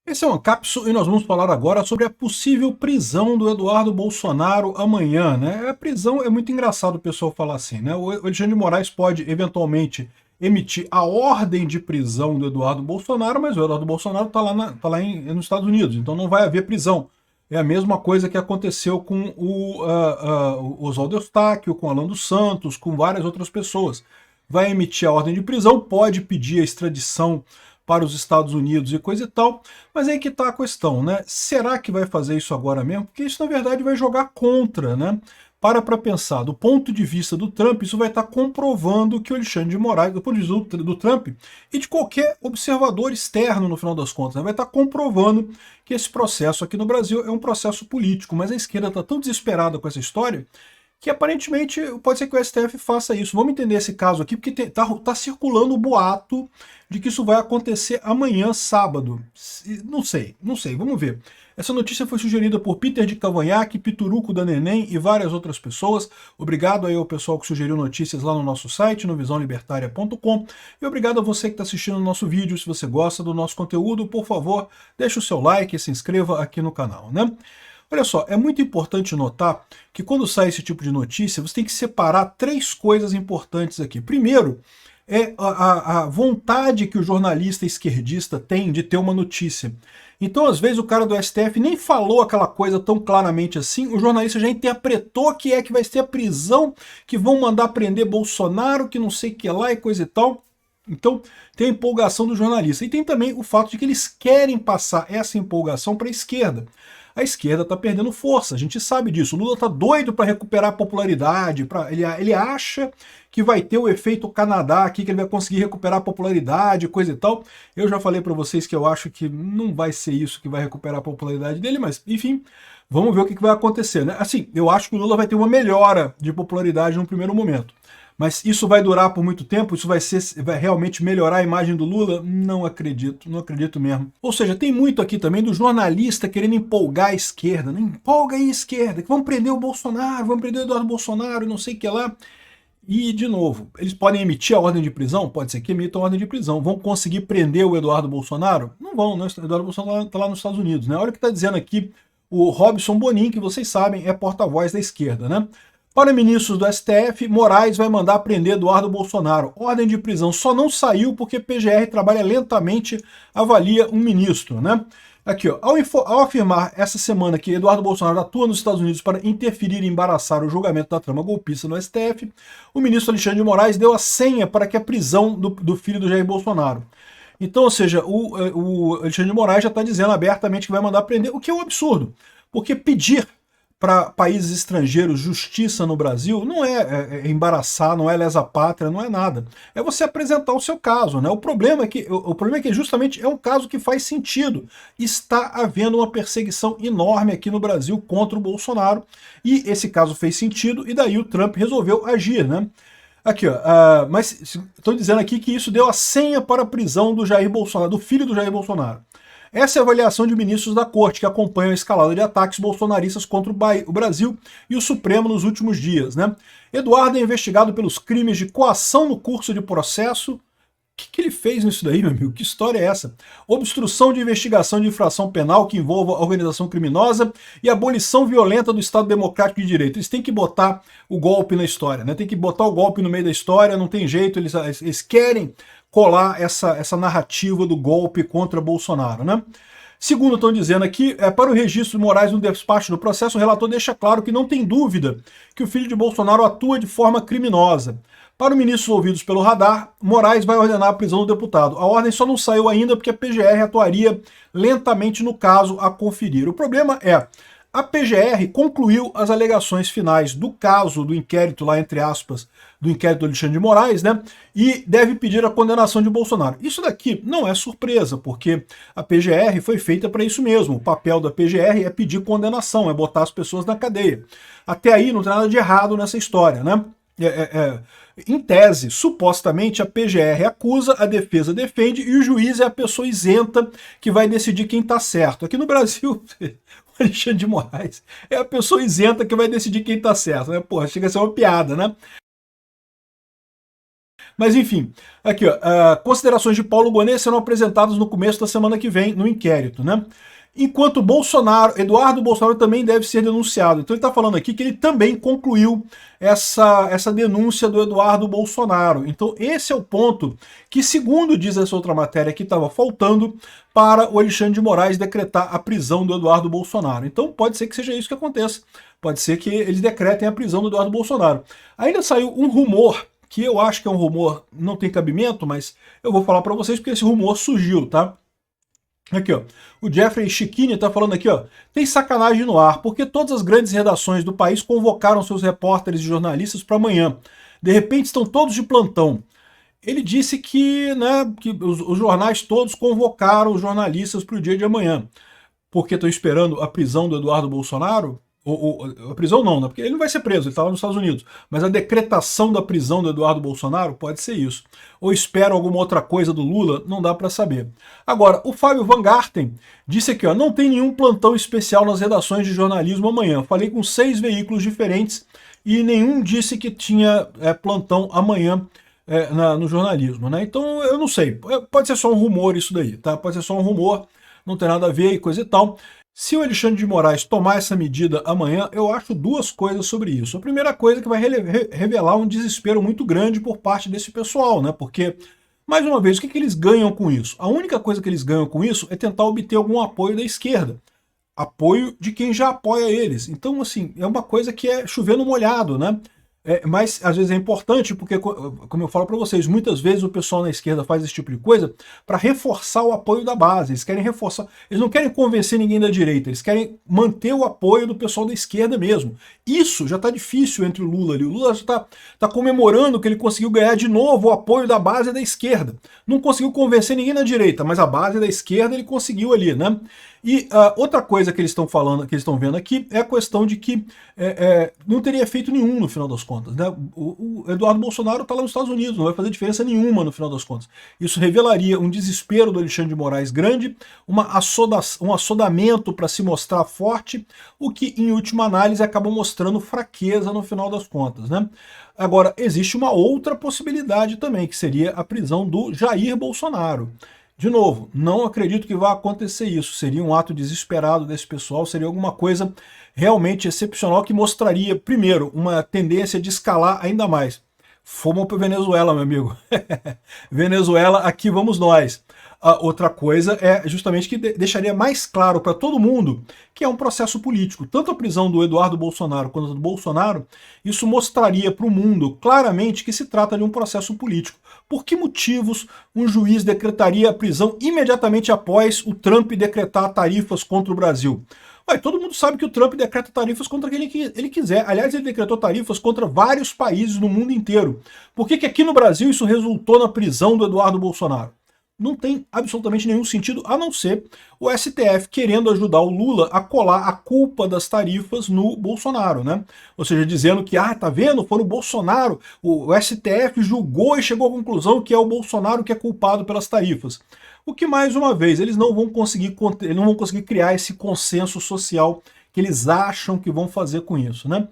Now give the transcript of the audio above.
Esse é o Ancapsu e nós vamos falar agora sobre a possível prisão do Eduardo Bolsonaro amanhã, né? A prisão é muito engraçado o pessoal falar assim, né? O Alexandre de Moraes pode eventualmente emitir a ordem de prisão do Eduardo Bolsonaro, mas o Eduardo Bolsonaro está lá, nos Estados Unidos, então não vai haver prisão. É a mesma coisa que aconteceu com o Oswaldo Eustáquio, com o Alan dos Santos, com várias outras pessoas. Vai emitir a ordem de prisão, pode pedir a extradição para os Estados Unidos e coisa e tal, mas aí que está a questão, né? Será que vai fazer isso agora mesmo? Porque isso, na verdade, vai jogar contra, né? Para pensar, do ponto de vista do Trump, isso vai estar comprovando que o Alexandre de Moraes, do ponto de vista do Trump e de qualquer observador externo, no final das contas, né, vai estar comprovando que esse processo aqui no Brasil é um processo político, mas a esquerda está tão desesperada com essa história que aparentemente pode ser que o STF faça isso. Vamos entender esse caso aqui, porque tá circulando o boato de que isso vai acontecer amanhã, sábado. Não sei, vamos ver. Essa notícia foi sugerida por Peter de Cavanhaque, Pituruco da Neném e várias outras pessoas. Obrigado aí ao pessoal que sugeriu notícias lá no nosso site, no visãolibertaria.com. E obrigado a você que está assistindo o nosso vídeo. Se você gosta do nosso conteúdo, por favor, deixe o seu like e se inscreva aqui no canal, né? Olha só, é muito importante notar que quando sai esse tipo de notícia, você tem que separar três coisas importantes aqui. Primeiro, é a vontade que o jornalista esquerdista tem de ter uma notícia. Então, às vezes, o cara do STF nem falou aquela coisa tão claramente assim, o jornalista já interpretou que vai ser a prisão, que vão mandar prender Bolsonaro, que não sei o que lá e coisa e tal. Então, tem a empolgação do jornalista. E tem também o fato de que eles querem passar essa empolgação para a esquerda. A esquerda está perdendo força, a gente sabe disso. O Lula está doido para recuperar a popularidade, ele acha que vai ter o efeito Canadá aqui, que ele vai conseguir recuperar a popularidade, coisa e tal. Eu já falei para vocês que eu acho que não vai ser isso que vai recuperar a popularidade dele, mas enfim, vamos ver o que vai acontecer, né? Assim, eu acho que o Lula vai ter uma melhora de popularidade no primeiro momento. Mas isso vai durar por muito tempo? Isso vai realmente melhorar a imagem do Lula? Não acredito, não acredito mesmo. Ou seja, tem muito aqui também do jornalista querendo empolgar a esquerda, né? Empolga aí a esquerda, que vão prender o Bolsonaro, vão prender o Eduardo Bolsonaro, não sei o que lá. E, de novo, eles podem emitir a ordem de prisão? Pode ser que emitam a ordem de prisão. Vão conseguir prender o Eduardo Bolsonaro? Não vão, né? O Eduardo Bolsonaro está lá nos Estados Unidos, né? Olha o que está dizendo aqui o Robson Bonin, que vocês sabem é porta-voz da esquerda, né? Para ministros do STF, Moraes vai mandar prender Eduardo Bolsonaro. Ordem de prisão só não saiu porque PGR trabalha lentamente, avalia um ministro, né? Aqui, ó, ao afirmar essa semana que Eduardo Bolsonaro atua nos Estados Unidos para interferir e embaraçar o julgamento da trama golpista no STF, o ministro Alexandre de Moraes deu a senha para que a prisão do filho do Jair Bolsonaro. Então, ou seja, o Alexandre de Moraes já está dizendo abertamente que vai mandar prender, o que é um absurdo, porque pedir para países estrangeiros justiça no Brasil não é embaraçar, não é lesa pátria, não é nada. É você apresentar o seu caso, né? O problema é que justamente é um caso que faz sentido. Está havendo uma perseguição enorme aqui no Brasil contra o Bolsonaro e esse caso fez sentido e daí o Trump resolveu agir, né? Aqui, ó, mas estou dizendo aqui que isso deu a senha para a prisão do Jair Bolsonaro, do filho do Jair Bolsonaro. Essa é a avaliação de ministros da corte que acompanham a escalada de ataques bolsonaristas contra o Brasil e o Supremo nos últimos dias, né? Eduardo é investigado pelos crimes de coação no curso de processo. O que ele fez nisso daí, meu amigo? Que história é essa? Obstrução de investigação de infração penal que envolva organização criminosa e abolição violenta do Estado Democrático de Direito. Eles têm que botar o golpe na história, né? Tem que botar o golpe no meio da história, não tem jeito, eles querem colar essa narrativa do golpe contra Bolsonaro, né? Segundo estão dizendo aqui, para o registro de Moraes no despacho do processo, o relator deixa claro que não tem dúvida que o filho de Bolsonaro atua de forma criminosa. Para os ministros ouvidos pelo radar, Moraes vai ordenar a prisão do deputado. A ordem só não saiu ainda porque a PGR atuaria lentamente no caso a conferir. O problema é, a PGR concluiu as alegações finais do caso do inquérito, lá entre aspas, do inquérito do Alexandre de Moraes, né? E deve pedir a condenação de Bolsonaro. Isso daqui não é surpresa, porque a PGR foi feita para isso mesmo. O papel da PGR é pedir condenação, é botar as pessoas na cadeia. Até aí não tem nada de errado nessa história, né? Em tese, supostamente a PGR acusa, a defesa defende e o juiz é a pessoa isenta que vai decidir quem está certo. Aqui no Brasil, o Alexandre de Moraes é a pessoa isenta que vai decidir quem está certo, né? Porra, chega a ser uma piada, né? Mas enfim, aqui ó, considerações de Paulo Gonet serão apresentadas no começo da semana que vem no inquérito, né? Enquanto Bolsonaro, Eduardo Bolsonaro também deve ser denunciado. Então ele está falando aqui que ele também concluiu essa denúncia do Eduardo Bolsonaro. Então esse é o ponto que, segundo diz essa outra matéria que estava faltando para o Alexandre de Moraes decretar a prisão do Eduardo Bolsonaro. Então pode ser que seja isso que aconteça. Pode ser que eles decretem a prisão do Eduardo Bolsonaro. Ainda saiu um rumor, que eu acho que é um rumor, não tem cabimento, mas eu vou falar para vocês porque esse rumor surgiu, tá? Aqui, ó. O Jeffrey Chiquini tá falando aqui, ó. Tem sacanagem no ar, porque todas as grandes redações do país convocaram seus repórteres e jornalistas para amanhã. De repente estão todos de plantão. Ele disse que, né, que os jornais todos convocaram os jornalistas para o dia de amanhã. Porque estão esperando a prisão do Eduardo Bolsonaro? A prisão não, né? Porque ele não vai ser preso, ele está lá nos Estados Unidos. Mas a decretação da prisão do Eduardo Bolsonaro pode ser isso. Ou esperam alguma outra coisa do Lula, não dá para saber. Agora, o Fábio Van Garten disse aqui, ó, não tem nenhum plantão especial nas redações de jornalismo amanhã. Falei com 6 veículos diferentes e nenhum disse que tinha plantão amanhã no jornalismo, né? Então, eu não sei. Pode ser só um rumor isso daí, tá? Pode ser só um rumor, não tem nada a ver e coisa e tal. Se o Alexandre de Moraes tomar essa medida amanhã, eu acho duas coisas sobre isso. A primeira coisa é que vai revelar um desespero muito grande por parte desse pessoal, né? Porque, mais uma vez, o que eles ganham com isso? A única coisa que eles ganham com isso é tentar obter algum apoio da esquerda. Apoio de quem já apoia eles. Então, assim, é uma coisa que é chover no molhado, né? Mas às vezes é importante porque, como eu falo para vocês, muitas vezes o pessoal na esquerda faz esse tipo de coisa para reforçar o apoio da base. Eles querem reforçar, eles não querem convencer ninguém da direita, eles querem manter o apoio do pessoal da esquerda mesmo. Isso já está difícil entre o Lula ali. O Lula já está comemorando que ele conseguiu ganhar de novo o apoio da base da esquerda. Não conseguiu convencer ninguém da direita, mas a base da esquerda ele conseguiu ali, né? E outra coisa que eles estão falando, que eles estão vendo aqui, é a questão de que não teria efeito nenhum no final das contas, né? O Eduardo Bolsonaro está lá nos Estados Unidos, não vai fazer diferença nenhuma no final das contas. Isso revelaria um desespero do Alexandre de Moraes grande, um assodamento para se mostrar forte, o que, em última análise, acaba mostrando fraqueza no final das contas, né? Agora, existe uma outra possibilidade também, que seria a prisão do Jair Bolsonaro. De novo, não acredito que vá acontecer isso. Seria um ato desesperado desse pessoal, seria alguma coisa realmente excepcional que mostraria, primeiro, uma tendência de escalar ainda mais. Fomos para Venezuela, meu amigo. Venezuela, aqui vamos nós. A outra coisa é justamente que deixaria mais claro para todo mundo que é um processo político. Tanto a prisão do Eduardo Bolsonaro quanto do Bolsonaro, isso mostraria para o mundo claramente que se trata de um processo político. Por que motivos um juiz decretaria a prisão imediatamente após o Trump decretar tarifas contra o Brasil? Todo mundo sabe que o Trump decreta tarifas contra quem ele quiser. Aliás, ele decretou tarifas contra vários países no mundo inteiro. Por que aqui no Brasil isso resultou na prisão do Eduardo Bolsonaro? Não tem absolutamente nenhum sentido, a não ser o STF querendo ajudar o Lula a colar a culpa das tarifas no Bolsonaro, né? Ou seja, dizendo que, tá vendo, foi o Bolsonaro, o STF julgou e chegou à conclusão que é o Bolsonaro que é culpado pelas tarifas. O que, mais uma vez, eles não vão conseguir criar esse consenso social que eles acham que vão fazer com isso, né?